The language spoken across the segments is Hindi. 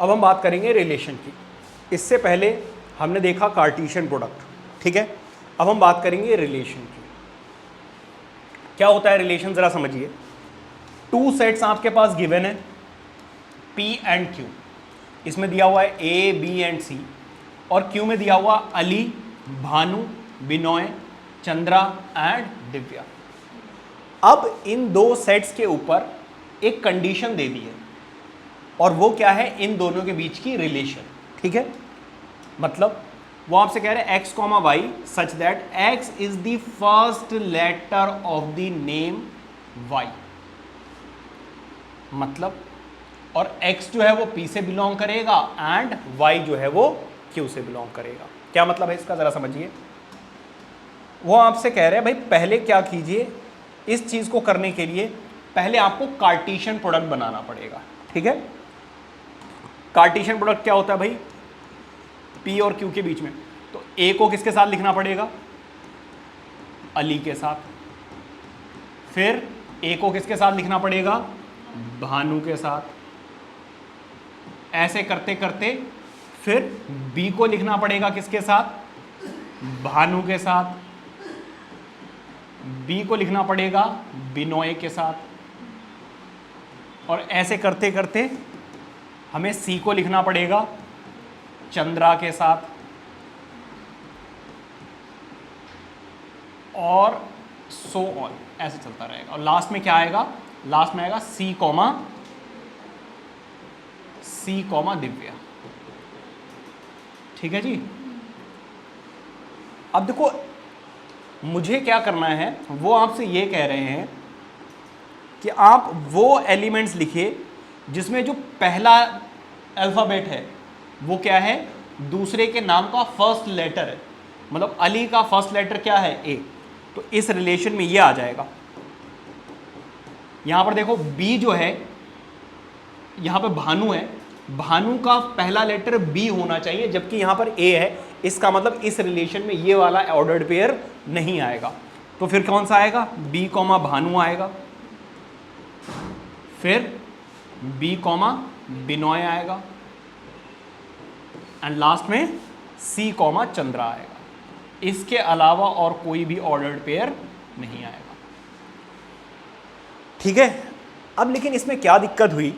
अब हम बात करेंगे रिलेशन की। इससे पहले हमने देखा कार्टेशियन प्रोडक्ट, ठीक है। अब हम बात करेंगे रिलेशन की। क्या होता है रिलेशन, जरा समझिए। टू सेट्स आपके पास गिवन है, P एंड Q। इसमें दिया हुआ है A, B एंड C, और Q में दिया हुआ अली, भानु, बिनोय, चंद्रा एंड दिव्या। अब इन दो सेट्स के ऊपर एक कंडीशन दे दी है, और वो क्या है, इन दोनों के बीच की रिलेशन, ठीक है। मतलब वो आपसे कह रहे हैं x, y such that x is the first letter of the name y। मतलब और x जो है वो p से बिलोंग करेगा एंड y जो है वो q से बिलोंग करेगा। क्या मतलब है इसका, जरा समझिए। वो आपसे कह रहे हैं भाई पहले क्या कीजिए, इस चीज को करने के लिए पहले आपको कार्टेशियन प्रोडक्ट बनाना पड़ेगा, ठीक है। कार्टेशियन प्रोडक्ट क्या होता है भाई, P और Q के बीच में। तो A को किसके साथ लिखना पड़ेगा, अली के साथ। फिर A को किसके साथ लिखना पड़ेगा, भानु के साथ। ऐसे करते करते फिर B को लिखना पड़ेगा किसके साथ, भानु के साथ। B को लिखना पड़ेगा बिनोय के साथ। और ऐसे करते करते हमें C को लिखना पड़ेगा चंद्रा के साथ, और सो ऑन, ऐसे चलता रहेगा। और लास्ट में क्या आएगा, लास्ट में आएगा C कॉमा दिव्या, ठीक है जी। अब देखो मुझे क्या करना है, वो आपसे ये कह रहे हैं कि आप वो एलिमेंट्स लिखिए जिसमें जो पहला अल्फाबेट है वो क्या है, दूसरे के नाम का फर्स्ट लेटर है। मतलब अली का फर्स्ट लेटर क्या है, ए। तो इस रिलेशन में ये आ जाएगा। यहां पर देखो बी जो है, यहां पे भानु है, भानु का पहला लेटर बी होना चाहिए, जबकि यहां पर ए है। इसका मतलब इस रिलेशन में ये वाला ऑर्डर्ड पेयर नहीं आएगा। तो फिर कौन सा आएगा, बी कॉमा भानु आएगा, फिर बी कॉमा बिनोय आएगा, एंड लास्ट में सी कॉमा चंद्रा आएगा। इसके अलावा और कोई भी ऑर्डर्ड पेयर नहीं आएगा, ठीक है। अब लेकिन इसमें क्या दिक्कत हुई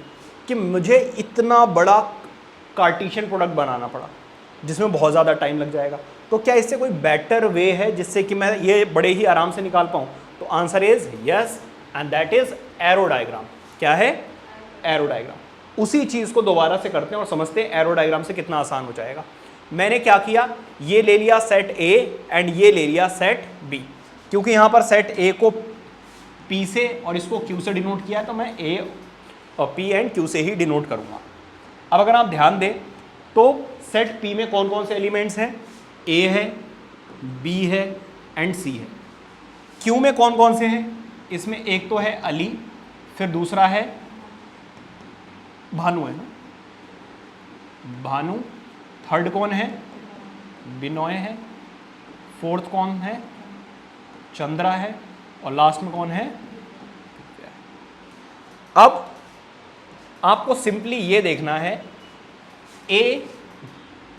कि मुझे इतना बड़ा कार्टेशियन प्रोडक्ट बनाना पड़ा जिसमें बहुत ज़्यादा टाइम लग जाएगा। तो क्या इससे कोई बेटर वे है जिससे कि मैं ये बड़े ही आराम से निकाल पाऊँ? तो answer is yes, and that is arrow diagram. क्या है, एरो डायग्राम। उसी चीज़ को दोबारा से करते हैं और समझते हैं एरो डायग्राम से कितना आसान हो जाएगा। मैंने क्या किया, ये ले लिया सेट ए एंड ये ले लिया सेट बी। क्योंकि यहाँ पर सेट ए को पी से और इसको क्यू से डिनोट किया है, तो मैं ए और पी एंड क्यू से ही डिनोट करूँगा। अब अगर आप ध्यान दें तो सेट पी में कौन कौन से एलिमेंट्स हैं, ए है, बी है एंड सी है। क्यू में कौन कौन से हैं, इसमें एक तो है अली, फिर दूसरा है भानु, है ना, भानु। थर्ड कौन है, बिनोय है। फोर्थ कौन है, चंद्रा है। और लास्ट में कौन है, अब आपको सिंपली ये देखना है, ए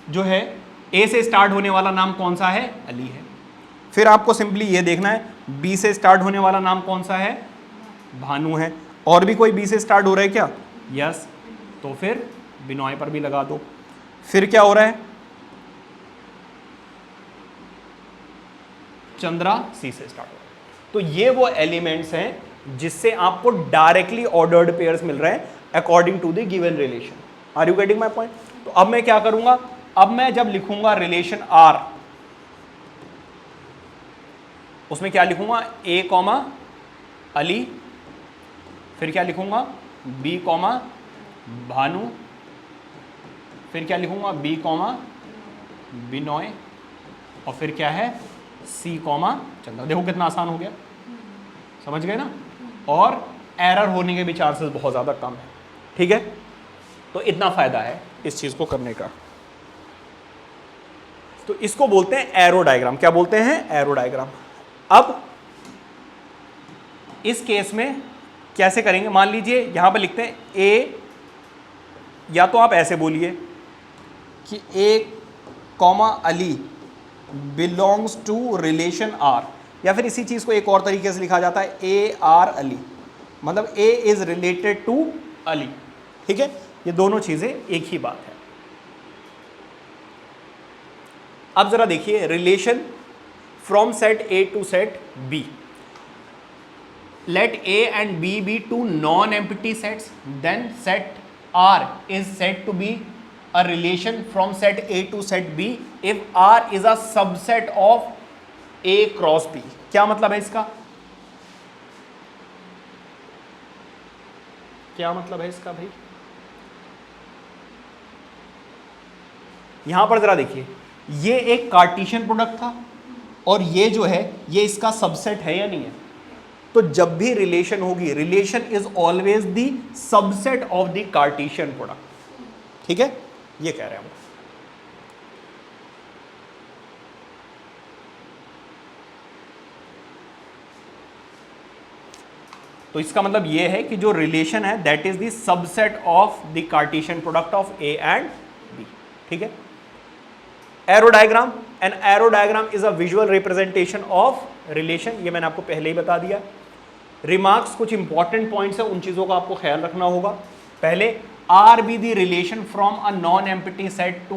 जो है, ए से स्टार्ट होने वाला नाम कौन सा है, अली है। फिर आपको सिंपली ये देखना है, बी से स्टार्ट होने वाला नाम कौन सा है, भानु है। और भी कोई बी से स्टार्ट हो रहा है क्या, यस, तो फिर बिनोय पर भी लगा दो। फिर क्या हो रहा है, चंद्रा सी से स्टार्ट हो रहा है। तो ये वो एलिमेंट्स हैं जिससे आपको डायरेक्टली ऑर्डर्ड पेयर्स मिल रहे हैं according to the given relation. Are you getting my point? तो अब मैं क्या करूंगा, अब मैं जब लिखूंगा रिलेशन आर, उसमें क्या लिखूंगा, ए कॉमा अली, फिर क्या लिखूंगा, बी कॉमा भानु, फिर क्या लिखूंगा, बी कॉमा बिनोय, और फिर क्या है, सी कॉमा चंद्रा। देखो कितना आसान हो गया, समझ गए ना। और एरर होने के भी चांसेस बहुत ज़्यादा कम है, ठीक है। तो इतना फायदा है इस चीज़ को करने का। तो इसको बोलते हैं एरो डायग्राम। क्या बोलते हैं, एरो डायग्राम। अब इस केस में कैसे करेंगे, मान लीजिए यहां पर लिखते हैं ए या तो आप ऐसे बोलिए कि ए कॉमा अली बिलोंग्स टू रिलेशन आर, या फिर इसी चीज़ को एक और तरीके से लिखा जाता है ए आर अली, मतलब ए इज रिलेटेड टू अली। ठीक है, ये दोनों चीज़ें एक ही बात है। अब जरा देखिए relation from set A to set B. Let A and B be two non-empty sets, then set R is said to be a relation from set A to set B if R is a subset of A cross B। क्या मतलब है इसका? क्या मतलब है इसका भाई? यहां पर जरा देखिए, ये एक कार्टेशियन प्रोडक्ट था और ये जो है ये इसका सबसेट है या नहीं है? तो जब भी रिलेशन होगी, relation is always the subset of the Cartesian product. ठीक है, ये कह रहे हैं हम। तो इसका मतलब ये है कि जो रिलेशन है that is the subset of the Cartesian product of A and B. ठीक है, arrow diagram, an arrow diagram is a visual representation of relation, ये मैंने आपको पहले ही बता दिया। रिमार्क्स, कुछ इंपॉर्टेंट पॉइंट्स है, उन चीजों का आपको ख्याल रखना होगा। पहले, R be the relation from a non empty set to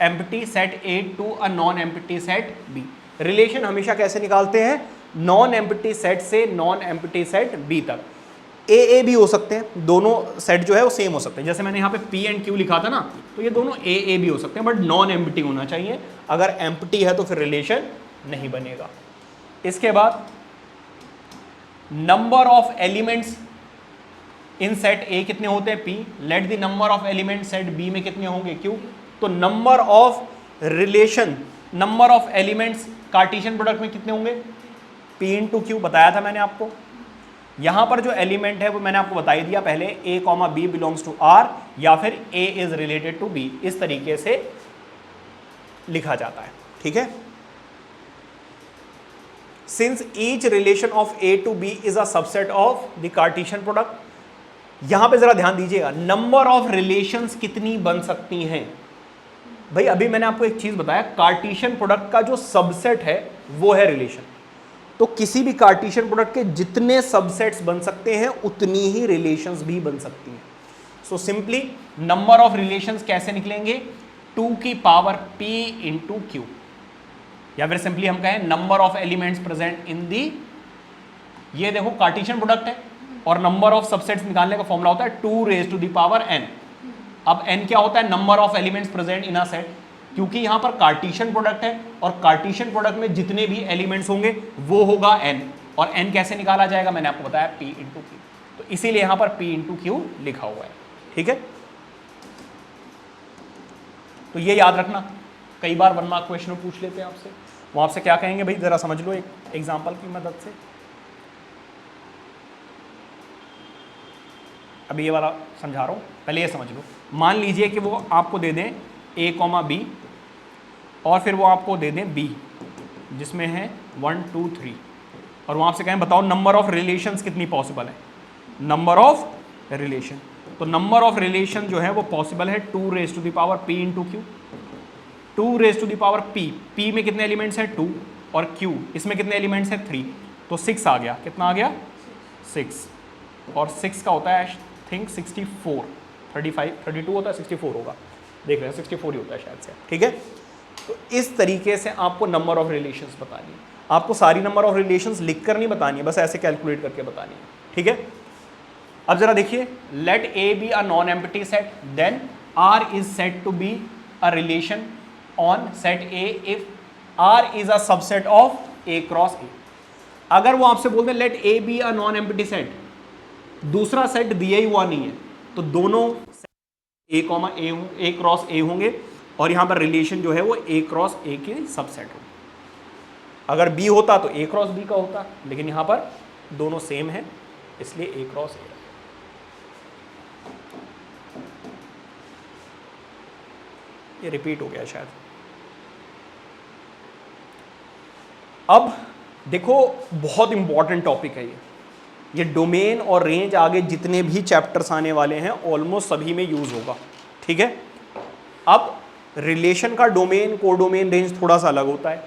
empty set A to a non empty set B. Relation हमेशा कैसे निकालते हैं? नॉन एम्प्टी सेट से नॉन एम्प्टी सेट बी तक। ए भी हो सकते हैं, दोनों सेट जो है वो सेम हो सकते हैं। जैसे मैंने यहाँ पे पी एंड क्यू लिखा था ना, तो ये दोनों ए भी हो सकते हैं, बट नॉन एम्प्टी होना चाहिए। अगर एम्प्टी है तो फिर रिलेशन नहीं बनेगा। इसके बाद, number of elements in set A कितने होते हैं? P. Let the number of elements set B में कितने होंगे? क्यू। तो number of relation, number of elements Cartesian product में कितने होंगे? पी इंटू क्यू, बताया था मैंने आपको। यहां पर जो एलिमेंट है वो मैंने आपको बता ही दिया पहले, A comma B belongs to R, या फिर A is related to B, इस तरीके से लिखा जाता है। ठीक है, since each relation of A to B is a subset of the Cartesian product. यहां पे जरा ध्यान दीजिएगा, नंबर ऑफ रिलेशंस कितनी बन सकती हैं? भाई अभी मैंने आपको एक चीज बताया, कार्टेशियन प्रोडक्ट का जो सबसेट है वो है रिलेशन। तो किसी भी कार्टेशियन प्रोडक्ट के जितने सबसेट्स बन सकते हैं उतनी ही रिलेशंस भी बन सकती हैं। So simply number of relations कैसे निकलेंगे? 2 की पावर p इंटू क्यू, या फिर सिंपली हम कहें number of elements present in the, ये देखो कार्टेशियन प्रोडक्ट है और नंबर ऑफ सबसेट्स निकालने का फॉर्मूला होता है 2 raise to the power n। अब n क्या होता है? Number of elements present in a set, क्योंकि यहां पर कार्टेशियन प्रोडक्ट है और कार्टेशियन प्रोडक्ट में जितने भी एलिमेंट्स होंगे वो होगा n, और n कैसे निकाला जाएगा? मैंने आपको बताया p इंटू क्यू, तो इसीलिए यहां पर p इंटू क्यू लिखा हुआ है। ठीक है, तो ये याद रखना, कई बार 1 मार्क क्वेश्चन पूछ लेते हैं आपसे, वो आपसे क्या कहेंगे भाई, जरा समझ लो एक एग्जाम्पल की मदद से। अभी ये वाला समझा रहा हूं, पहले ये समझ लो। मान लीजिए कि वो आपको दे दें a कॉमा बी और फिर वो आपको दे दें b जिसमें है 1 2 3, और वो आपसे कहें बताओ नंबर ऑफ रिलेशंस कितनी पॉसिबल है? नंबर ऑफ रिलेशन, तो नंबर ऑफ रिलेशन जो है वो पॉसिबल है 2 raise to the power p into q. 2 raise to the power p में कितने एलिमेंट्स हैं? 2, और q इसमें कितने एलिमेंट्स हैं? 3, तो 6 आ गया। कितना आ गया? 6, और 6 का होता है थिंक 64, 35 32 होता है, 64 होगा, देख रहे हैं 64 ही होता है शायद से। ठीक है, तो इस तरीके से आपको नंबर ऑफ रिलेशंस बतानी है। आपको सारी नंबर ऑफ रिलेशंस लिखकर नहीं बतानी है, बस ऐसे कैलकुलेट करके बतानी है। ठीक है, अब जरा देखिए, let A be a non empty set, then R is said to be a relation on set A if R is a subset of A cross A. अगर वो आपसे बोलते हैं let A be a non empty set, दूसरा सेट दिया ही हुआ नहीं है, तो दोनों ए कॉमा ए क्रॉस ए होंगे, और यहां पर रिलेशन जो है वो ए क्रॉस ए के सबसेट होगी। अगर बी होता तो ए क्रॉस बी का होता, लेकिन यहां पर दोनों सेम है इसलिए ए क्रॉस ए। ये रिपीट हो गया शायद। अब देखो बहुत इंपॉर्टेंट टॉपिक है ये डोमेन और रेंज आगे जितने भी चैप्टर्स आने वाले हैं ऑलमोस्ट सभी में यूज होगा, ठीक है। अब रिलेशन का डोमेन, कोडोमेन, रेंज थोड़ा सा अलग होता है,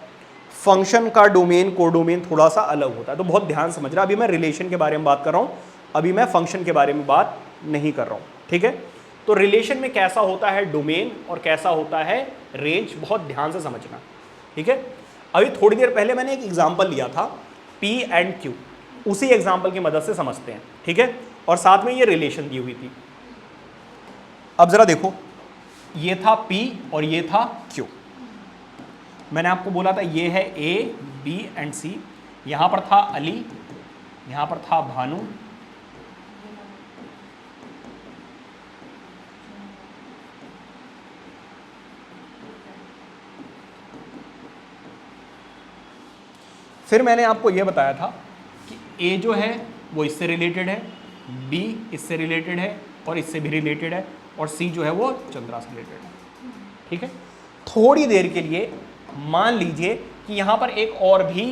फंक्शन का डोमेन, कोडोमेन थोड़ा सा अलग होता है, तो बहुत ध्यान समझना। अभी मैं रिलेशन के बारे में बात कर रहा हूं, अभी मैं फंक्शन के बारे में बात नहीं कर रहा हूं, ठीक है। तो रिलेशन में कैसा होता है डोमेन और कैसा होता है रेंज, बहुत ध्यान से समझना, ठीक है। अभी थोड़ी देर पहले मैंने एक एग्जांपल लिया था P एंड Q, उसी एग्जांपल की मदद से समझते हैं, ठीक है। और साथ में ये रिलेशन दी हुई थी। अब जरा देखो, ये था P और ये था Q। मैंने आपको बोला था ये है A, B एंड C। यहां पर था अली, यहां पर था भानु, फिर मैंने आपको यह बताया था कि A जो है वो इससे रिलेटेड है, B इससे रिलेटेड है और इससे भी रिलेटेड है, और C जो है वो चंद्रा से रिलेटेड है, ठीक है। थोड़ी देर के लिए मान लीजिए कि यहाँ पर एक और भी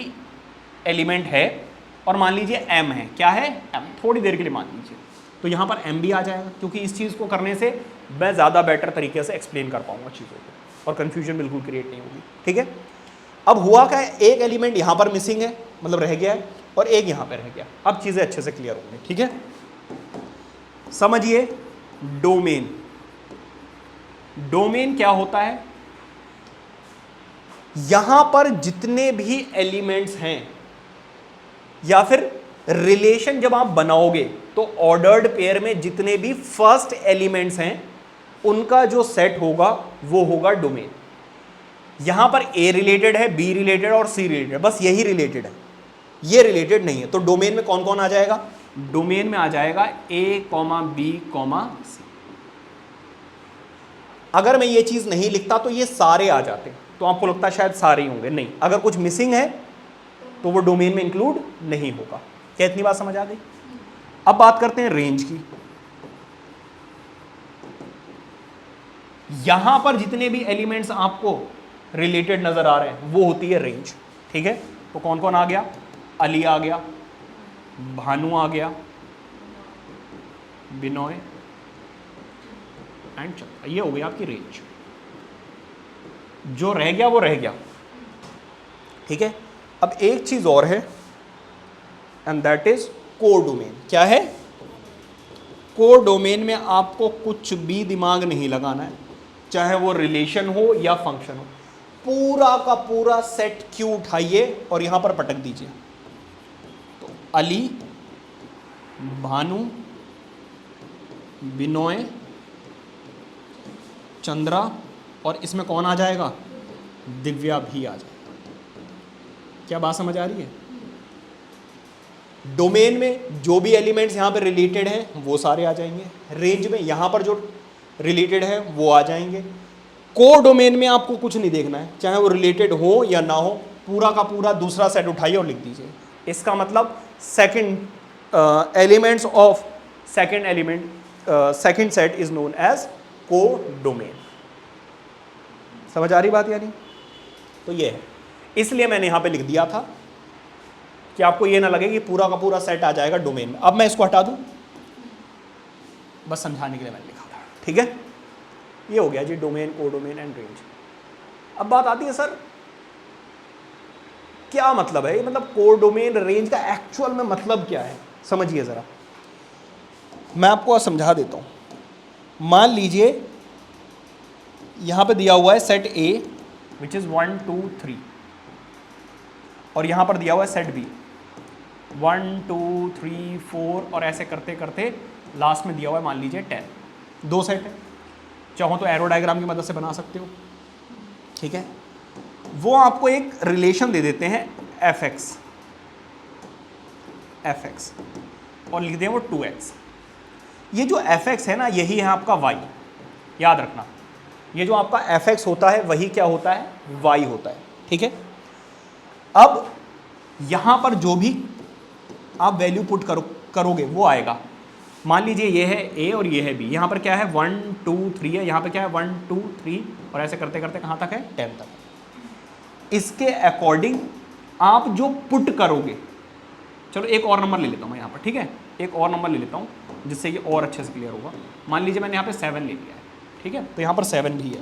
एलिमेंट है और मान लीजिए M है, क्या है M, थोड़ी देर के लिए मान लीजिए, तो यहाँ पर M भी आ जाएगा, क्योंकि इस चीज़ को करने से मैं ज़्यादा बेटर तरीके से एक्सप्लेन कर पाऊंगा चीज़ों को और कन्फ्यूजन बिल्कुल क्रिएट नहीं होगी, ठीक है। अब हुआ क्या है, एक एलिमेंट यहाँ पर मिसिंग है, मतलब रह गया है, और एक यहाँ पर रह गया। अब चीज़ें अच्छे से क्लियर होंगी, ठीक है। समझिए डोमेन, डोमेन क्या होता है, यहां पर जितने भी एलिमेंट्स हैं या फिर रिलेशन जब आप बनाओगे तो ऑर्डर्ड पेयर में जितने भी फर्स्ट एलिमेंट्स हैं उनका जो सेट होगा वो होगा डोमेन। यहां पर A रिलेटेड है, B रिलेटेड और C रिलेटेड है, बस यही रिलेटेड है, ये रिलेटेड नहीं है। तो डोमेन में कौन कौन आ जाएगा, डोमेन में आ जाएगा A, B, C। अगर मैं ये चीज नहीं लिखता तो ये सारे आ जाते, तो आपको लगता है शायद सारे ही होंगे, नहीं, अगर कुछ मिसिंग है तो वो डोमेन में इंक्लूड नहीं होगा। क्या इतनी बात समझ आ गई? अब बात करते हैं रेंज की। यहां पर जितने भी एलिमेंट्स आपको रिलेटेड नजर आ रहे हैं वो होती है रेंज, ठीक है। तो कौन कौन आ गया, अली आ गया, भानु आ गया, बिनोय एंड चंद्रा, ये हो गई आपकी रेंज। जो रह गया वो रह गया, ठीक है। अब एक चीज और है एंड दैट इज कोडोमेन। क्या है, कोडोमेन में आपको कुछ भी दिमाग नहीं लगाना है, चाहे वो रिलेशन हो या फंक्शन हो, पूरा का पूरा सेट Q उठाइए और यहां पर पटक दीजिए। तो अली, भानु, बिनोय, चंद्रा, और इसमें कौन आ जाएगा, दिव्या भी आ जाएगा। क्या बात समझ आ रही है? डोमेन में जो भी एलिमेंट्स यहां पर रिलेटेड हैं वो सारे आ जाएंगे, रेंज में यहां पर जो रिलेटेड है वो आ जाएंगे। कोडोमेन में आपको कुछ नहीं देखना है, चाहे वो रिलेटेड हो या ना हो, पूरा का पूरा दूसरा सेट उठाइए और लिख दीजिए। इसका मतलब second elements of second element, second set is known as codomain. समझ आ रही बात यानी? तो ये है, इसलिए मैंने यहां पे लिख दिया था कि आपको ये ना लगे कि पूरा का पूरा सेट आ जाएगा डोमेन में। अब मैं इसको हटा दूं, बस समझाने के लिए मैंने लिखा था, ठीक है। ये हो गया जी डोमेन, कोडोमेन एंड रेंज। अब बात आती है सर क्या मतलब है, मतलब कोडोमेन रेंज का एक्चुअल में मतलब क्या है, समझिए जरा, मैं आपको समझा देता हूं। मान लीजिए यहां पे दिया हुआ है सेट A विच इज 1 2 3, और यहां पर दिया हुआ है सेट B 1 2 3 4, और ऐसे करते करते लास्ट में दिया हुआ है मान लीजिए 10। दो सेट है, चाहो तो एरो डायग्राम की मदद से बना सकते हो, ठीक है। वो आपको एक रिलेशन दे देते हैं fx और लिख दें वो 2x। ये जो fx है ना, यही है आपका y, याद रखना। ये जो आपका fx होता है वही क्या होता है, y होता है, ठीक है। अब यहां पर जो भी आप वैल्यू पुट करोगे वो आएगा। मान लीजिए ये है A और ये है B, यहाँ पर क्या है 1 2 3 है, यहाँ पर क्या है 1 2 3, और ऐसे करते करते कहाँ तक है 10 तक। इसके अकॉर्डिंग आप जो पुट करोगे, चलो एक और नंबर ले लेता हूँ मैं यहाँ पर, ठीक है, एक और नंबर ले लेता हूँ जिससे कि और अच्छे से क्लियर होगा। मान लीजिए मैंने यहाँ पे 7 ले लिया है, ठीक है, तो यहाँ पर 7 भी है।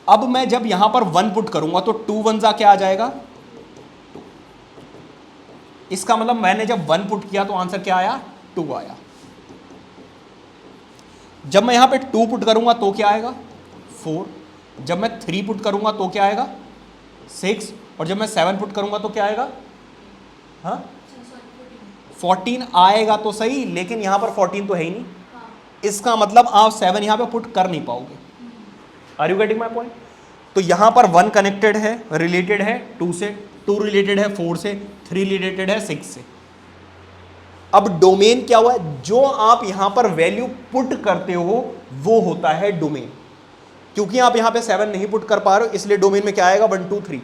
अब मैं जब यहाँ पर 1 पुट करूंगा तो 2 1 जा क्या आ जाएगा, 2। इसका मतलब मैंने जब 1 पुट किया तो आंसर क्या आया, 2 आया। जब मैं यहाँ पे 2 पुट करूंगा तो क्या आएगा, 4। जब मैं 3 पुट करूंगा तो क्या आएगा, 6। और जब मैं 7 पुट करूंगा तो क्या आएगा, हाँ 14 आएगा तो सही, लेकिन यहां पर 14 तो है ही नहीं। इसका मतलब आप 7 यहां पे पुट कर नहीं पाओगे। Are you getting my point? तो यहां पर 1 कनेक्टेड है, रिलेटेड है 2 से, 2 रिलेटेड है 4 से, 3 रिलेटेड है 6 से। अब डोमेन क्या हुआ है, जो आप यहां पर वैल्यू पुट करते हो वो होता है डोमेन। क्योंकि आप यहां पे 7 नहीं पुट कर पा रहे हो, इसलिए डोमेन में क्या आएगा, 1 2 3।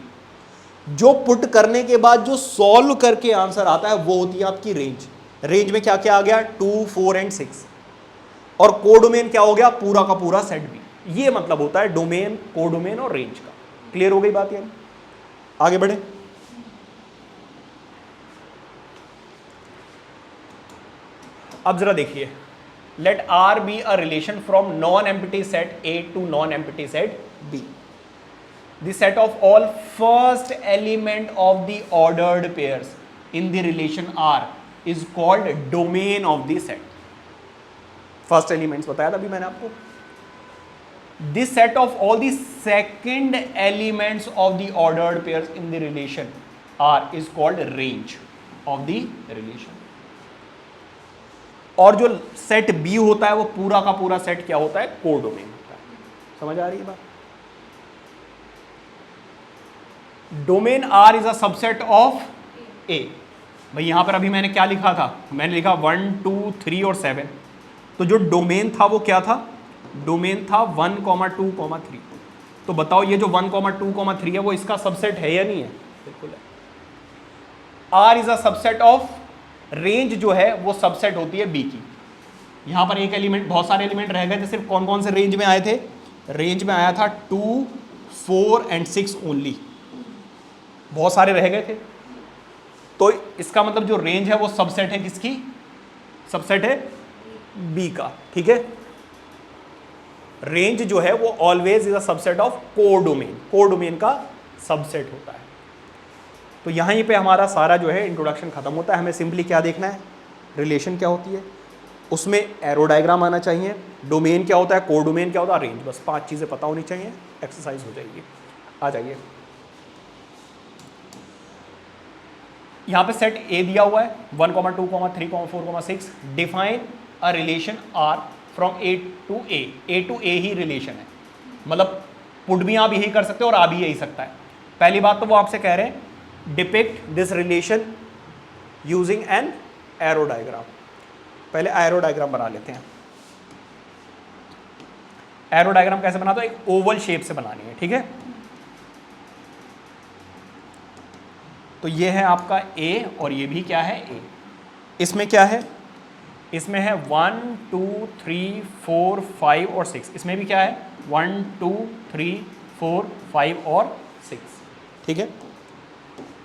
जो पुट करने के बाद जो सॉल्व करके आंसर आता है वो होती है आपकी रेंज। रेंज में क्या क्या आ गया, 2 4 एंड 6। और कोडोमेन क्या हो गया, पूरा का पूरा सेट भी। ये मतलब होता है डोमेन, कोडोमेन और रेंज का। क्लियर हो गई बात? यानी आगे बढ़े। अब जरा देखिए, let R be a relation from non empty set A to non empty set B. The set of all first element of the ordered pairs in the relation R is called domain of the set. First elements बताया था अभी मैंने आपको। This set of all the second elements of the ordered pairs in the relation R is called range of the relation. और जो सेट B होता है वो पूरा का पूरा सेट क्या होता है, कोडोमेन होता है। समझ आ रही है बात? Domain R is a subset of A। भाई यहां पर अभी मैंने क्या लिखा था, मैंने लिखा 1 2 3 और 7। तो जो डोमेन था वो क्या था, डोमेन था 1 2 3। तो बताओ ये जो 1 2 3 है वो इसका सबसेट है या नहीं है? बिल्कुल है। R is a subset of, range जो है वो सबसेट होती है B की। यहां पर एक एलिमेंट, बहुत सारे एलिमेंट रह गए थे, सिर्फ कौन कौन से रेंज में आए थे, रेंज में आया था 2 4 एंड 6 ओनली। बहुत सारे रह गए थे। तो इसका मतलब जो रेंज है वो सबसेट है किसकी, सबसेट है बी का। ठीक है, रेंज जो है वो always is a subset of codomain, codomain का सबसेट होता है। तो यहीं पे हमारा सारा जो है इंट्रोडक्शन खत्म होता है। हमें सिंपली क्या देखना है, रिलेशन क्या होती है, उसमें एरो डायग्राम आना चाहिए, डोमेन क्या होता है, कोडोमेन क्या होता है, रेंज। बस 5 चीजें पता होनी चाहिए, एक्सरसाइज हो जाएगी। आ जाइए, यहां पे सेट A दिया हुआ है 1 2 3 4 6। Define a relation R from A to A ही रिलेशन है, मतलब पुट भी आप यही कर सकते हो और आ भी यही सकता है। पहली बात तो वो आपसे कह रहे हैं depict this relation using N arrow diagram. पहले एरो डायग्राम बना लेते हैं। एरो डायग्राम कैसे बनाते हो, एक ओवल शेप से बनानी है। ठीक है, तो ये है आपका A और ये भी क्या है A। इसमें क्या है, इसमें है 1 2 3 4 5 और 6। इसमें भी क्या है 1 2 3 4 5 और 6। ठीक है,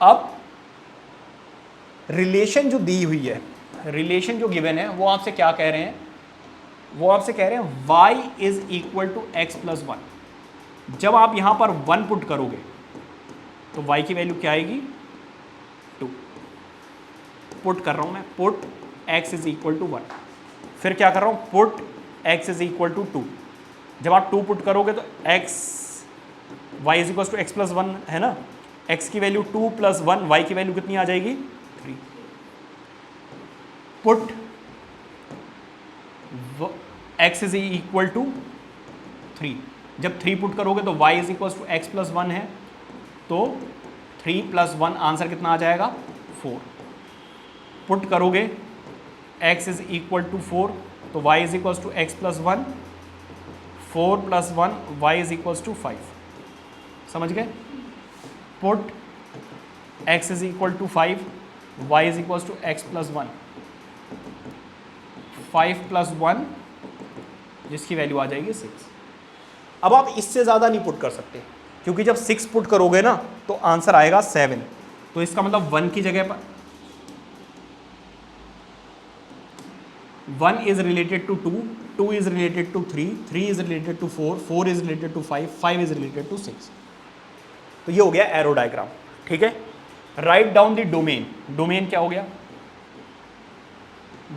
अब रिलेशन जो दी हुई है, रिलेशन जो गिवन है वो आपसे क्या कह रहे हैं, वो आपसे कह रहे हैं y is equal to x plus 1। जब आप यहां पर 1 पुट करोगे तो y की वैल्यू क्या आएगी, 2। पुट कर रहा हूं मैं, put x is equal to 1। फिर क्या कर रहा हूं, put x is equal to 2। जब आप 2 पुट करोगे तो x y is equal to x plus 1 है ना, x की वैल्यू 2 प्लस 1, y की वैल्यू कितनी आ जाएगी 3। Put x is equal to 3। जब 3 पुट करोगे तो y is equal to x plus 1 है, तो 3 प्लस 1 आंसर कितना आ जाएगा 4। पुट करोगे x इज इक्वल टू 4 तो y is equal to x plus 1, 4 plus 1 y is equal to 5। समझ गए, put x is equal to 5, y is equal to x plus 1, 5 plus 1 जिसकी वैल्यू आ जाएगी 6। अब आप इससे ज़्यादा नहीं पुट कर सकते, क्योंकि जब 6 पुट करोगे ना तो आंसर आएगा 7। तो इसका मतलब 1 की जगह पर 1 is related to 2, 2 is related to 3, 3 is related to 4, 4 is related to 5, 5 is related to 6। तो ये हो गया एरो डायग्राम। ठीक है, write down the domain. Domain क्या हो गया?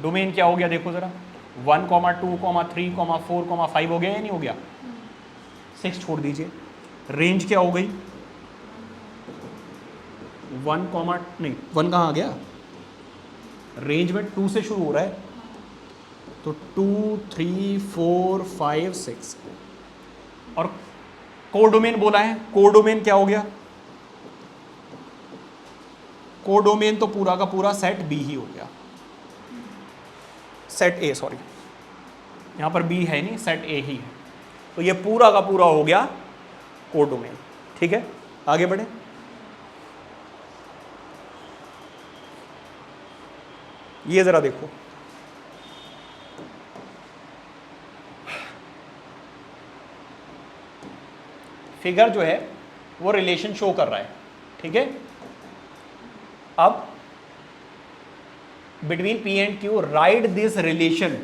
डोमेन क्या हो गया देखो जरा, 1, 2, 3, 4, 5 हो गया या नहीं हो गया? 6 छोड़ दीजिए। रेंज क्या हो गई? 1, नहीं 1 कहाँ आ गया? रेंज में 2 से शुरू हो रहा है, तो 2, 3, 4, 5, 6। और कोडोमेन बोला है, कोडोमेन क्या हो गया? कोडोमेन तो पूरा का पूरा सेट बी ही हो गया, सेट ए, सॉरी यहां पर बी है नहीं, सेट ए ही है। तो ये पूरा का पूरा हो गया कोडोमेन। ठीक है, आगे बढ़े। ये जरा देखो, फिगर जो है वो रिलेशन शो कर रहा है। ठीक है, अब between P and Q right this relation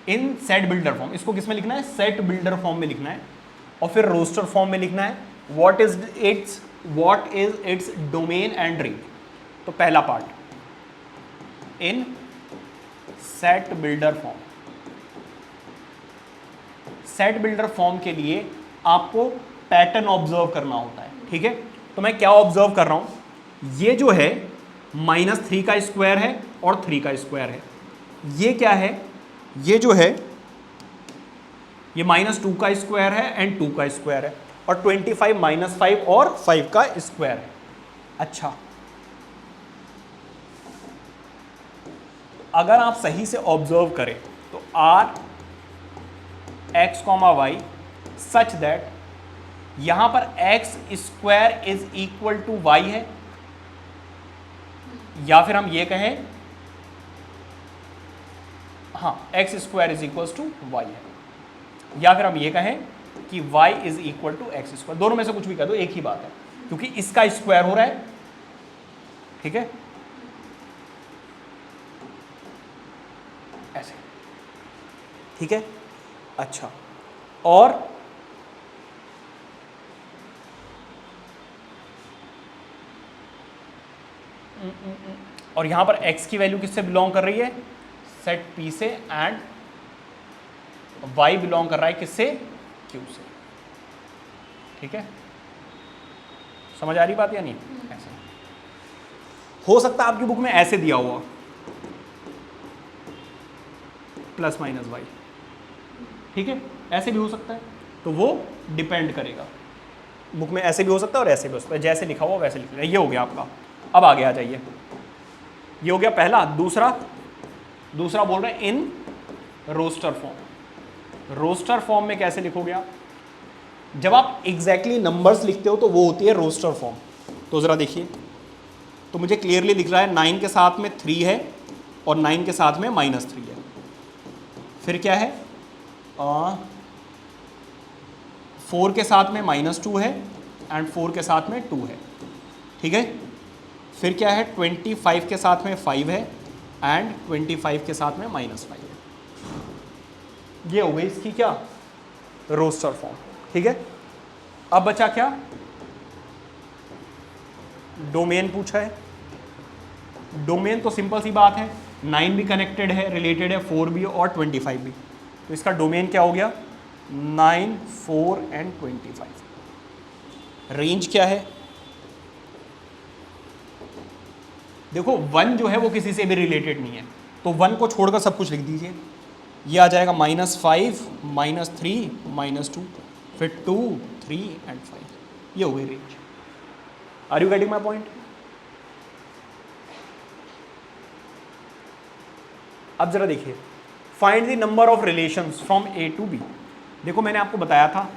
in set builder form. इसको किस में लिखना है? सेट बिल्डर फॉर्म में लिखना है, और फिर रोस्टर फॉर्म में लिखना है। What is its domain and range. तो पहला part in set builder form. Set builder form के लिए आपको पैटर्न ऑब्जर्व करना होता है। ठीक है, तो मैं क्या ऑब्जर्व कर रहा हूं? ये जो है -3 का स्क्वायर है और 3 का स्क्वायर है। ये क्या है? ये जो है ये -2 का स्क्वायर है एंड 2 का स्क्वायर है, और 25 -5 और 5 का स्क्वायर है। अच्छा, अगर आप सही से ऑब्जर्व करें तो R x comma y such that यहां पर x square is equal to y है, या फिर हम ये कहें हाँ x square is equal to y है, या फिर हम ये कहें कि y is equal to x square. दोनों में से कुछ भी कह दो, एक ही बात है, क्योंकि इसका स्क्वायर हो रहा है। ठीक है, ऐसे। ठीक है, अच्छा, और यहां पर x की वैल्यू किससे बिलोंग कर रही है? सेट P से, एंड y बिलोंग कर रहा है किससे? Q से। ठीक है, समझ आ रही बात या नहीं? ऐसे हो सकता है आपकी बुक में ऐसे दिया हुआ +-y। ठीक है, ऐसे भी हो सकता है, तो वो डिपेंड करेगा। बुक में ऐसे भी हो सकता है और ऐसे भी हो सकता है, जैसे लिखा हुआ वैसे लिख लिया। ये हो गया आपका। अब आगे आ जाइए, ये हो गया पहला। दूसरा बोल रहे हैं in roster form. Roster form में कैसे लिखोगे आप? जब आप एग्जैक्टली नंबर्स लिखते हो तो वो होती है रोस्टर फॉर्म। तो जरा देखिए, तो मुझे क्लियरली लिख रहा है 9 के साथ में 3 है और 9 के साथ में -3 है। फिर क्या है? 4 के साथ में -2 है एंड 4 के साथ में 2 है। ठीक है, फिर क्या है? 25 के साथ में 5 है एंड 25 के साथ में -5 है। ये हो गई इसकी क्या? Roster form. ठीक है, अब बचा क्या? डोमेन पूछा है। डोमेन तो सिंपल सी बात है, 9 भी कनेक्टेड है, रिलेटेड है, 4 भी और 25 भी। तो इसका डोमेन क्या हो गया? 9, 4 एंड 25। रेंज क्या है? देखो 1 जो है वो किसी से भी रिलेटेड नहीं है, तो 1 को छोड़कर सब कुछ लिख दीजिए। ये आ जाएगा -5, -3, -2, फिर 2, 3 एंड 5। ये हो गई range. Are you getting my point? अब जरा देखिए, find the number of relations from A to B. देखो मैंने आपको बताया था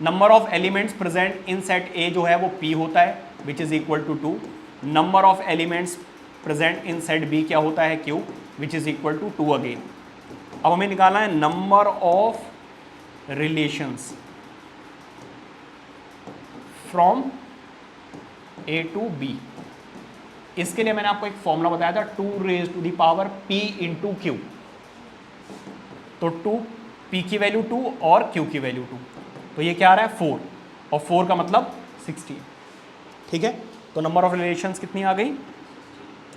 number of elements present in set A जो है वो p होता है, which is equal to 2। Number of elements present in set B क्या होता है? q, which is equal to 2 again. अब हमें निकालना है number of relations from A to B. इसके लिए मैंने आपको एक फॉर्मूला बताया था 2 raise to the power p into q. तो 2 p की वैल्यू 2 और q की वैल्यू 2, तो ये क्या आ रहा है 4, और 4 का मतलब 16। ठीक है, तो नंबर ऑफ रिलेशंस कितनी आ गई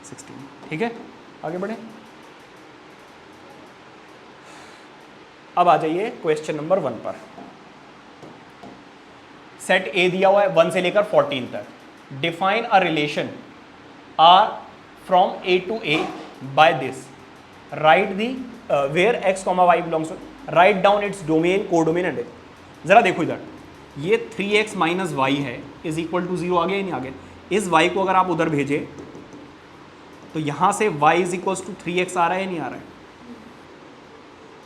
16। ठीक है, आगे बढ़े। अब आ जाइए क्वेश्चन नंबर 1 पर। सेट ए दिया हुआ है 1 से लेकर 14 तक। Define a relation R from A to A by this, write the where x comma y belongs, write down its domain, codomain and. जरा देखो इधर, ये 3x माइनस वाई है इज इक्वल टू 0, आ गया या नहीं आ गया। इस y को अगर आप उधर भेजे तो यहां से y is equal to 3x आ रहा है या नहीं आ रहा है।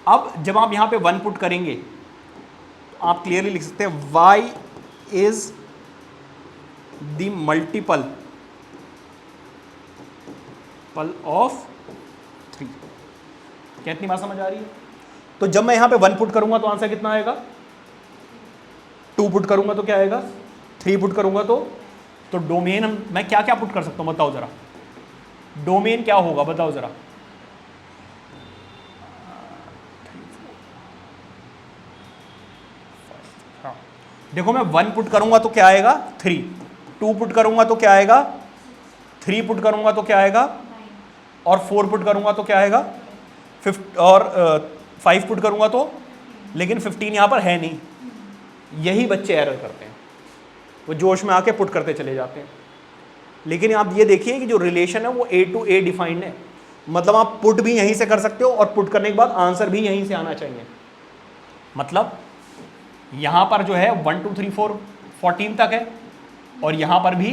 अब जब आप यहां पे 1 पुट करेंगे तो आप क्लियरली लिख सकते हैं y is the multiple of 3। क्या इतनी बात समझ आ रही है। तो जब मैं यहां पे 1 पुट करूंगा तो आंसर कितना आएगा, 2 पुट करूंगा तो क्या आएगा, 3 पुट करूंगा तो डोमेन मैं क्या क्या पुट कर सकता हूं बताओ जरा, डोमेन क्या होगा बताओ जरा। हाँ देखो, मैं 1 पुट करूंगा तो क्या आएगा 3, 2 पुट करूंगा तो क्या आएगा 3 पुट करूंगा तो क्या आएगा, और 4 पुट करूंगा तो क्या आएगा 5, और 5 पुट करूंगा तो, लेकिन 15 यहां पर है नहीं। यही बच्चे एरर करते हैं, वो जोश में आके पुट करते चले जाते हैं। लेकिन आप ये देखिए कि जो रिलेशन है वो ए टू ए डिफाइंड है, मतलब आप पुट भी यहीं से कर सकते हो और पुट करने के बाद आंसर भी यहीं से आना चाहिए। मतलब यहां पर जो है 1 2 3 4 14 तक है, और यहां पर भी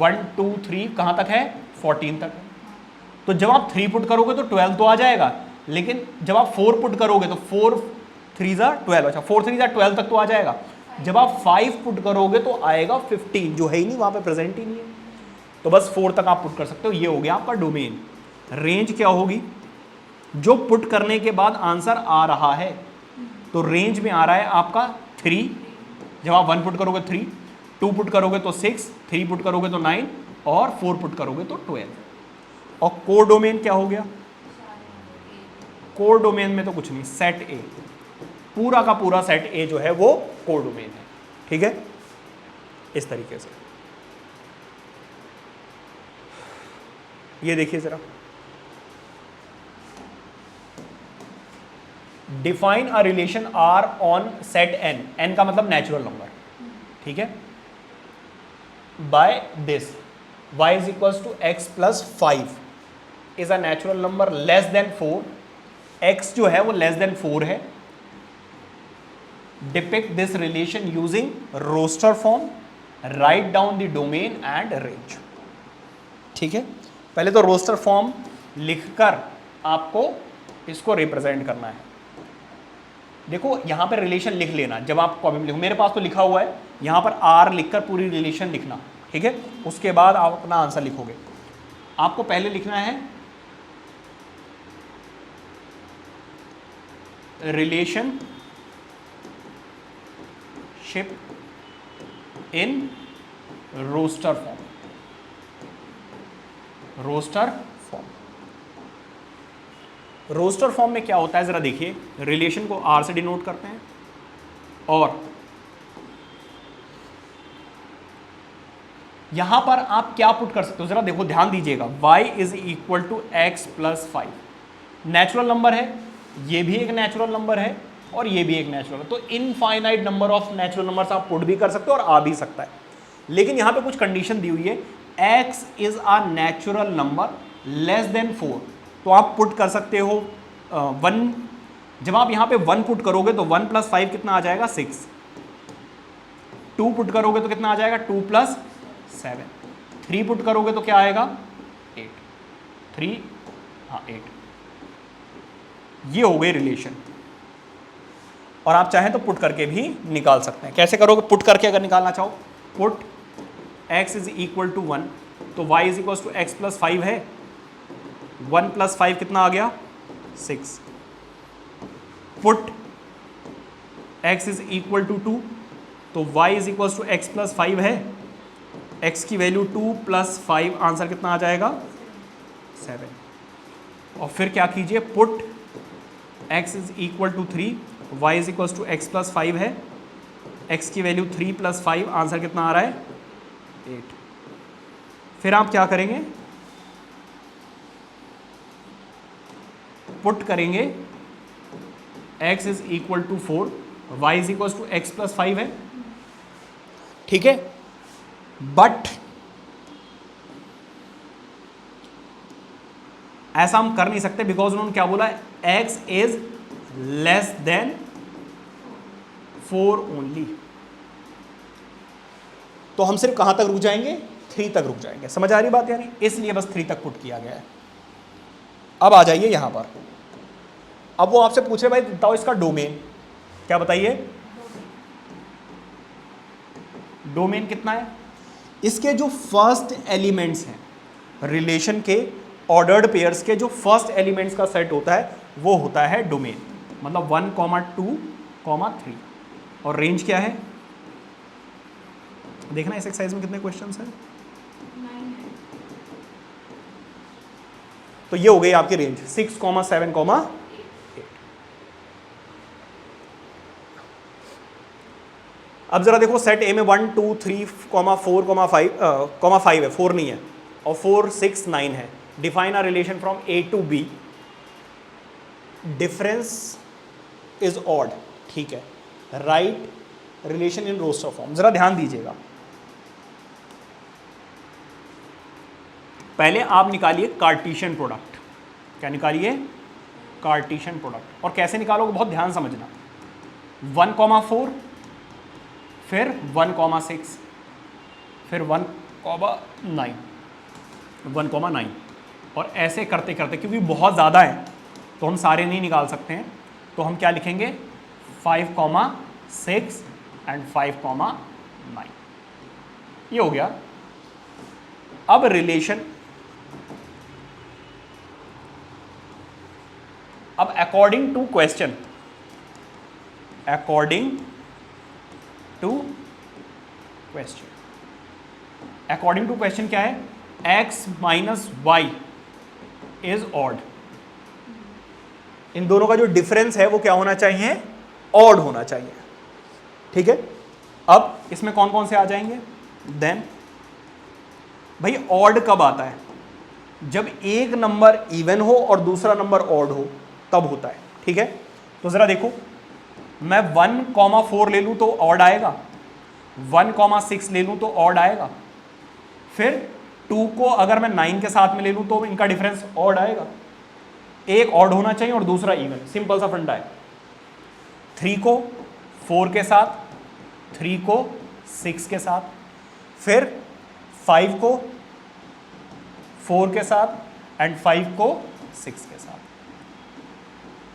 1 2 3 कहां तक है 14 तक है। तो जब आप 3 पुट करोगे तो 12 तो आ जाएगा, लेकिन जब आप 4 पुट करोगे तो 4 3 ज़ा 12, अच्छा 4 3 ज़ा 12 तक तो आ जाएगा। जब आप 5 पुट करोगे तो आएगा 15, जो है ही नहीं, वहां पे प्रेजेंट ही नहीं है। तो बस 4 तक आप पुट कर सकते हो, ये हो गया आपका डोमेन। रेंज क्या होगी, जो पुट करने के बाद आंसर आ रहा है, तो रेंज में आ रहा है आपका 3। जब आप 1 पुट करोगे 3, 2 पुट करोगे तो 6, 3 पुट करोगे तो 9, और 4 पुट करोगे तो 12। और कोर डोमेन क्या हो गया, कोर डोमेन में तो कुछ नहीं, सेट ए, पूरा का पूरा सेट ए जो है वो कोर डोमेन है। ठीक है, इस तरीके से ये देखिए जरा, define a relation R on set N, N का मतलब नेचुरल नंबर, ठीक है, by this y is equals to x plus 5 is a natural number less than 4, x जो है वो लेस देन 4 है। Depict this relation using roster form, write down the domain and range. ठीक है, पहले तो रोस्टर फॉर्म लिखकर आपको इसको रिप्रेजेंट करना है। देखो यहां पर रिलेशन लिख लेना, जब आप कॉपी में लिखो, मेरे पास तो लिखा हुआ है, यहां पर आर लिखकर पूरी रिलेशन लिखना, ठीक है। उसके बाद आप अपना आंसर लिखोगे। आपको पहले लिखना है relationship in roster form, roster form. Roster form में क्या होता है जरा देखिए, रिलेशन को आर से डिनोट करते हैं, और यहां पर आप क्या पुट कर सकते हो जरा देखो, ध्यान दीजिएगा, y is equal to x plus 5, natural number है, ये भी एक नेचुरल नंबर है और ये भी एक नेचुरल, तो infinite number of natural numbers आप पुट भी कर सकते हो और आ भी सकता है। लेकिन यहां पे कुछ कंडीशन दी हुई है, x is a natural number less than 4, तो आप पुट कर सकते हो 1। जब आप यहां पे 1 पुट करोगे तो 1 प्लस 5 कितना आ जाएगा 6, 2 पुट करोगे तो कितना आ जाएगा 2 प्लस 7, 3 पुट करोगे तो क्या आएगा 8, 3 हाँ 8। ये हो गई रिलेशन, और आप चाहें तो पुट करके भी निकाल सकते हैं। कैसे करोगे पुट करके, अगर निकालना चाहो, put x is equal to 1, तो y is equal to x plus 5 है, 1 प्लस 5 कितना आ गया 6। Put x is equal to 2, तो y is equal to x plus 5 है, x की वैल्यू 2 + 5, आंसर कितना आ जाएगा 7। और फिर क्या कीजिए, पुट x = 3, y = x + 5 है, x की वैल्यू 3 + 5, आंसर कितना आ रहा है 8। फिर आप क्या करेंगे, पुट करेंगे x = 4, y = x + 5 है, ठीक है। बट ऐसा हम कर नहीं सकते, बिकॉज उन्होंने क्या बोला, x is less than 4 only. तो हम सिर्फ कहां तक रुक जाएंगे, 3 तक रुक जाएंगे। समझ आ रही बात, यानी इसलिए बस 3 तक पुट किया गया है। अब आ जाइए यहां पर, अब वो आपसे पूछ रहे भाई बताओ इसका डोमेन क्या, बताइए डोमेन कितना है। इसके जो फर्स्ट एलिमेंट्स हैं रिलेशन के, ऑर्डर्ड पेयर्स के जो फर्स्ट एलिमेंट्स का सेट होता है वो होता है डोमेन, मतलब 1, 2, 3। और रेंज क्या है, देखना इस एक्सरसाइज में कितने क्वेश्चंस हैं। तो ये हो गई आपकी रेंज 6, 7, 8। अब जरा देखो, सेट ए में 1, 2, 3, 4, 5 है, 4 नहीं है, और 4, 6, 9 है। Define a relation from A to B, difference is odd, ठीक है। Write relation in roster form. जरा ध्यान दीजिएगा, पहले आप निकालिए कार्टीशियन प्रोडक्ट। क्या निकालिए, कार्टीशियन प्रोडक्ट। और कैसे निकालोगे बहुत ध्यान समझना। 1, 4, फिर 1, 6, फिर 1, 9, 1, 9। और ऐसे करते करते, क्योंकि बहुत ज़्यादा है तो हम सारे नहीं निकाल सकते हैं, तो हम क्या लिखेंगे 5, 6 एंड 5, 9। ये हो गया। अब रिलेशन, अब according to question, according to question, according to question क्या है, x - y इज ऑड। इन दोनों का जो डिफरेंस है वो क्या होना चाहिए, ऑड होना चाहिए, ठीक है। अब इसमें कौन कौन से आ जाएंगे, देन भाई ऑड कब आता है, जब एक नंबर इवन हो और दूसरा नंबर ऑड हो, तब होता है, ठीक है। तो जरा देखो, मैं 1, 4 ले लूं तो ऑड आएगा, 1, 6 ले लूं तो ऑड आएगा, फिर 2 को अगर मैं 9 के साथ में ले लूं तो इनका डिफरेंस ऑड आएगा। एक ऑड होना चाहिए और दूसरा इवन, सिंपल सा फंडा है। 3 को 4 के साथ, 3 को 6 के साथ, फिर 5 को 4 के साथ एंड 5 को 6 के साथ।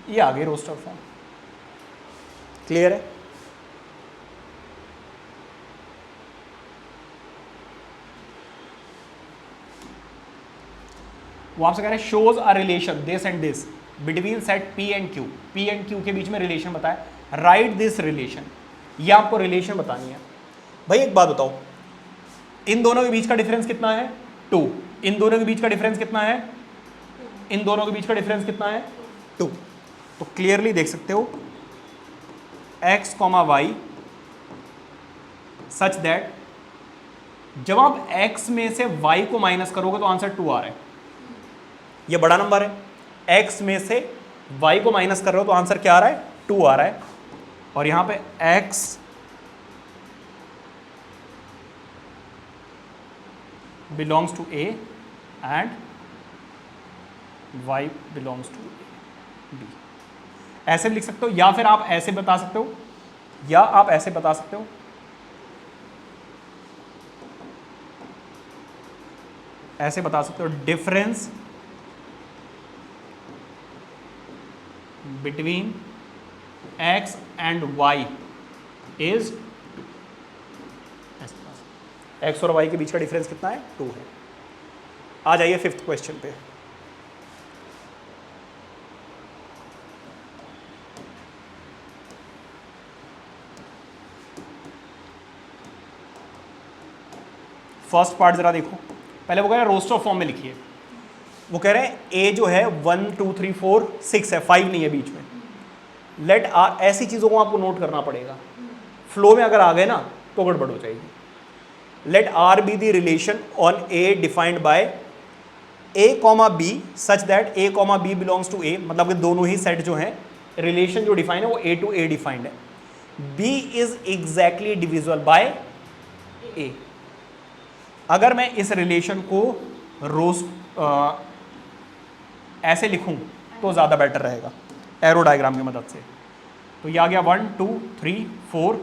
ये आ गई रोस्टर फॉर्म। क्लियर है। वो आपसे कह रहे हैं shows a relation this and this between set P and Q, P and Q के बीच में रिलेशन बताए, राइट दिस रिलेशन। ये आपको रिलेशन बतानी है। भाई एक बात बताओ, इन दोनों के बीच का डिफरेंस कितना है 2, इन दोनों के बीच का डिफरेंस कितना है, इन दोनों के बीच का डिफरेंस कितना है 2। तो क्लियरली देख सकते हो x, y सच दैट जब आप x में से y को माइनस करोगे तो आंसर 2 आ रहा है। ये बड़ा नंबर है, x में से y को माइनस कर रहे हो तो आंसर क्या आ रहा है 2 आ रहा है। और यहां पे x belongs to a and y belongs to b। ऐसे भी लिख सकते हो, या फिर आप ऐसे बता सकते हो, या आप ऐसे बता सकते हो, ऐसे बता सकते हो, difference between x and y is, x और y के बीच का डिफरेंस कितना है 2 है। आ जाइए 5th क्वेश्चन पे। फर्स्ट पार्ट जरा देखो, पहले वो कह रहे हैं रोस्टर फॉर्म में लिखिए। वो कह रहे हैं ए जो है 1 2 3 4 6 है, 5 नहीं है बीच में। लेट आर, ऐसी चीज़ों को आपको नोट करना पड़ेगा, फ्लो में अगर आ गए ना तो गड़बड़ हो जाएगी। Let R be the relation on A defined by A comma B such that A comma B belongs to A, मतलब कि दोनों ही सेट जो हैं रिलेशन जो डिफाइन है वो ए टू ए डिफाइंड है। B is exactly divisible by A. अगर मैं इस रिलेशन को रोज ऐसे लिखूं तो ज़्यादा बेटर रहेगा एरो डायग्राम की मदद से। तो ये आ गया 1 2 3 4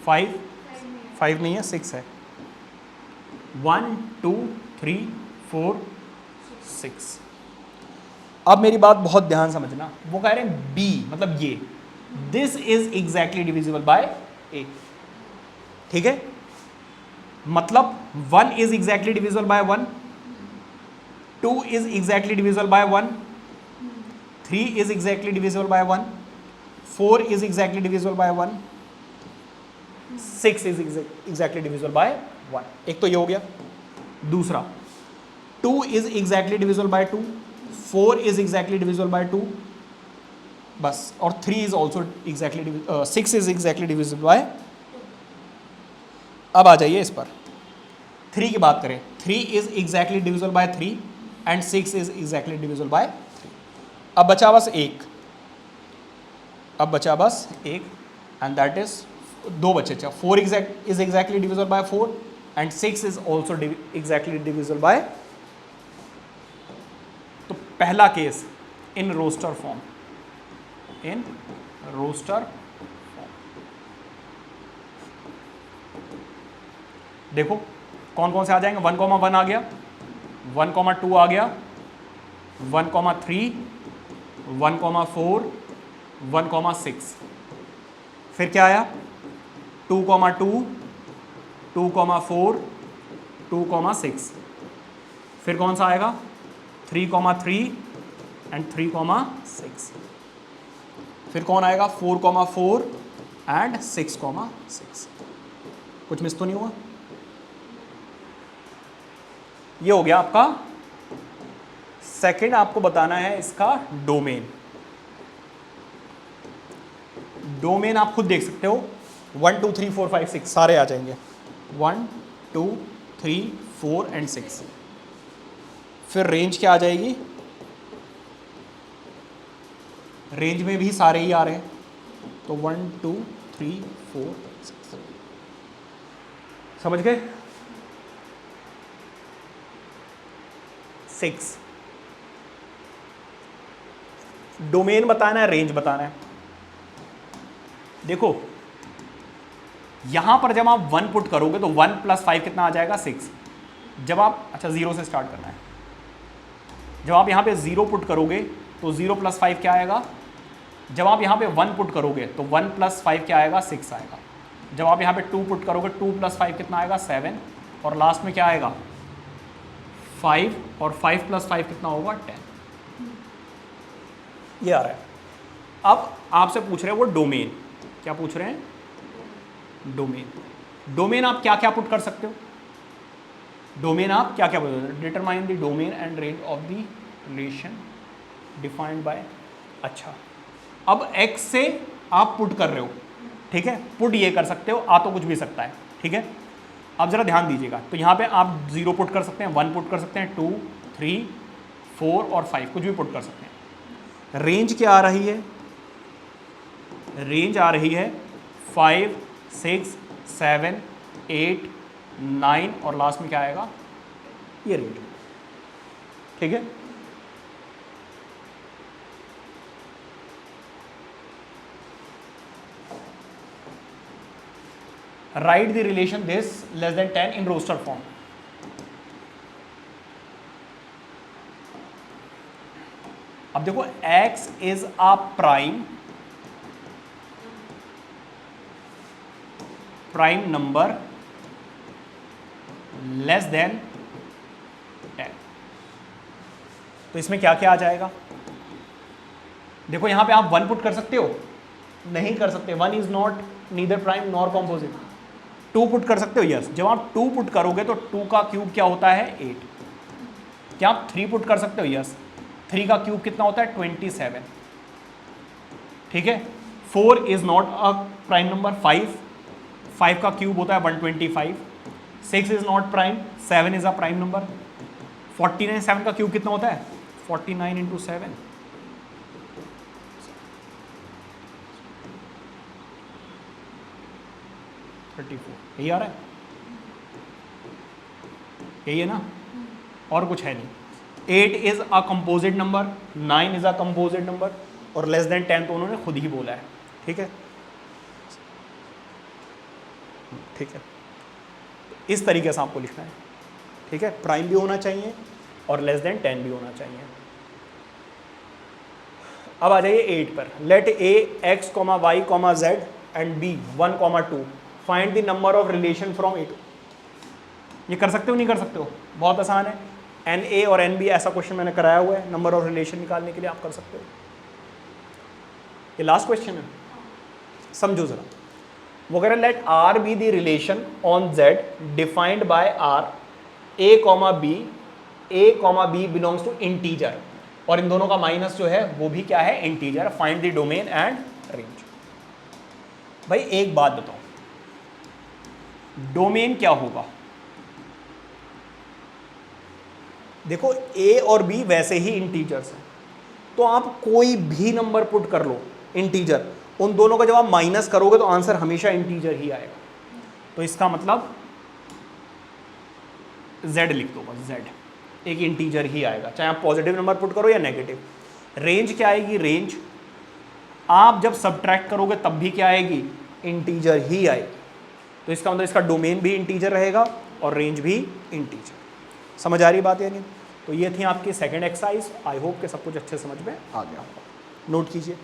5, 5 नहीं है 6 है, 1 2 3 4 6। अब मेरी बात बहुत ध्यान समझना, वो कह रहे हैं बी मतलब ये, this is exactly divisible by A, ठीक है। मतलब 1 is exactly divisible by 1, 2 is exactly divisible by 1, 3 is exactly divisible by 1, 4 is exactly divisible by 1, 6 is exactly divisible by 1। एक तो ये हो गया। दूसरा 2 is exactly divisible by 2, 4 is exactly divisible by 2 बस, और 3 is also exactly 6 is exactly divisible bye. अब आ जाइए इस पर, 3 की बात करें, 3 is exactly divisible bye 3 and 6 is exactly divisible bye 3। अब बचा बस एक, एंड दैट इज 2 बचे, 4 is exactly divisible bye 4 and 6 is also exactly divisible bye. तो पहला केस इन रोस्टर फॉर्म, देखो कौन कौन से आ जाएंगे। 1,1 आ गया, 1,2 आ गया, 1,3, 1,4, 1,6। फिर क्या आया 2,2, 2,4, 2,6। फिर कौन सा आएगा 3,3 एंड 3,6। फिर कौन आएगा 4,4 एंड 6,6। कुछ मिस तो नहीं हुआ। ये हो गया आपका सेकंड। आपको बताना है इसका डोमेन। डोमेन आप खुद देख सकते हो, 1 2 3 4 5 6 सारे आ जाएंगे, 1 2 3 4 एंड 6। फिर रेंज क्या आ जाएगी, रेंज में भी सारे ही आ रहे हैं, तो 1 2 3 4 6। समझ गए। 6 डोमेन बताना है, रेंज बताना है। देखो यहां पर जब आप 1 पुट करोगे तो 1 + 5 कितना आ जाएगा 6। जब आप 0 से स्टार्ट करना है, जब आप यहां पे 0 पुट करोगे तो 0 + 5 क्या आएगा। जब आप यहां पे 1 पुट करोगे तो 1 + 5 क्या आएगा 6 आएगा। जब आप यहां पे 2 पुट करोगे 2 + 5 कितना आएगा 7, और लास्ट में क्या आएगा 5, और 5 + 5 कितना होगा 10। ये आ रहा है। अब आपसे पूछ रहे हैं वो डोमेन, क्या पूछ रहे हैं डोमेन। डोमेन आप क्या क्या पुट कर सकते हो, डोमेन आप क्या क्या बोलते हो, determine the domain and range of the relation defined by. अच्छा अब x से आप पुट कर रहे हो, ठीक है, पुट ये कर सकते हो, आ तो कुछ भी सकता है, ठीक है। अब जरा ध्यान दीजिएगा, तो यहाँ पे आप 0 पुट कर सकते हैं, 1 पुट कर सकते हैं, 2 3 4 और 5 कुछ भी पुट कर सकते हैं। रेंज क्या आ रही है, रेंज आ रही है 5 6 7 8 9 और लास्ट में क्या आएगा ये रेंज, ठीक है। Write the relation this less than 10 in roster form. अब देखो x is a prime number less than 10। तो इसमें क्या क्या आ जाएगा, देखो यहां पे आप 1 पुट कर सकते हो, नहीं कर सकते, 1 is not neither prime nor composite, 2 put कर सकते हो? यस। जब आप 2 पुट करोगे तो 2 का क्यूब क्या होता है? 8। क्या आप 3 पुट कर सकते हो? यस। 3 का क्यूब कितना होता है? 27। ठीक है। 4 is not a prime number. 5 का क्यूब होता है 125। 6 is not prime. 7 is a prime number. 49, 7 का क्यूब कितना होता है? 49 इंटू 7, 34। यही आ रहा है? यही है ना? और कुछ है नहीं। 8 is a composite number, 9 is a composite number, और लेस देन 10 तो उन्होंने खुद ही बोला है। ठीक है, ठीक है। इस तरीके से आपको लिखना है। ठीक है, प्राइम भी होना चाहिए और लेस देन 10 भी होना चाहिए। अब आ जाइए 8 पर। Let A x comma y comma z and B 1 comma 2 find the number of relation from A to. ये कर सकते हो नहीं कर सकते हो? बहुत आसान है। एन ए और एन बी ऐसा क्वेश्चन मैंने कराया हुआ है, नंबर ऑफ रिलेशन निकालने के लिए आप कर सकते हो। ये लास्ट क्वेश्चन है, समझो जरा। वो कह रहे let R be the relation on Z defined by R A comma B belongs to integer, और इन दोनों का माइनस जो है वो भी क्या है? Integer. Find the domain and range. भाई एक बात बताओ, डोमेन क्या होगा? देखो ए और बी वैसे ही इंटीजर्स हैं, तो आप कोई भी नंबर पुट कर लो इंटीजर, उन दोनों का जब आप माइनस करोगे तो आंसर हमेशा इंटीजर ही आएगा। तो इसका मतलब z लिख दो बस, z एक इंटीजर ही आएगा, चाहे आप पॉजिटिव नंबर पुट करो या नेगेटिव। रेंज क्या आएगी? रेंज आप जब सब्ट्रैक्ट करोगे तब भी क्या आएगी? इंटीजर ही आएगी। तो इसका मतलब इसका डोमेन भी इंटीजर रहेगा और रेंज भी इंटीजर। समझ आ रही बात या नहीं? तो ये थी आपकी सेकंड एक्सरसाइज। आई होप कि सब कुछ अच्छे समझ में आ गया होगा। नोट कीजिए।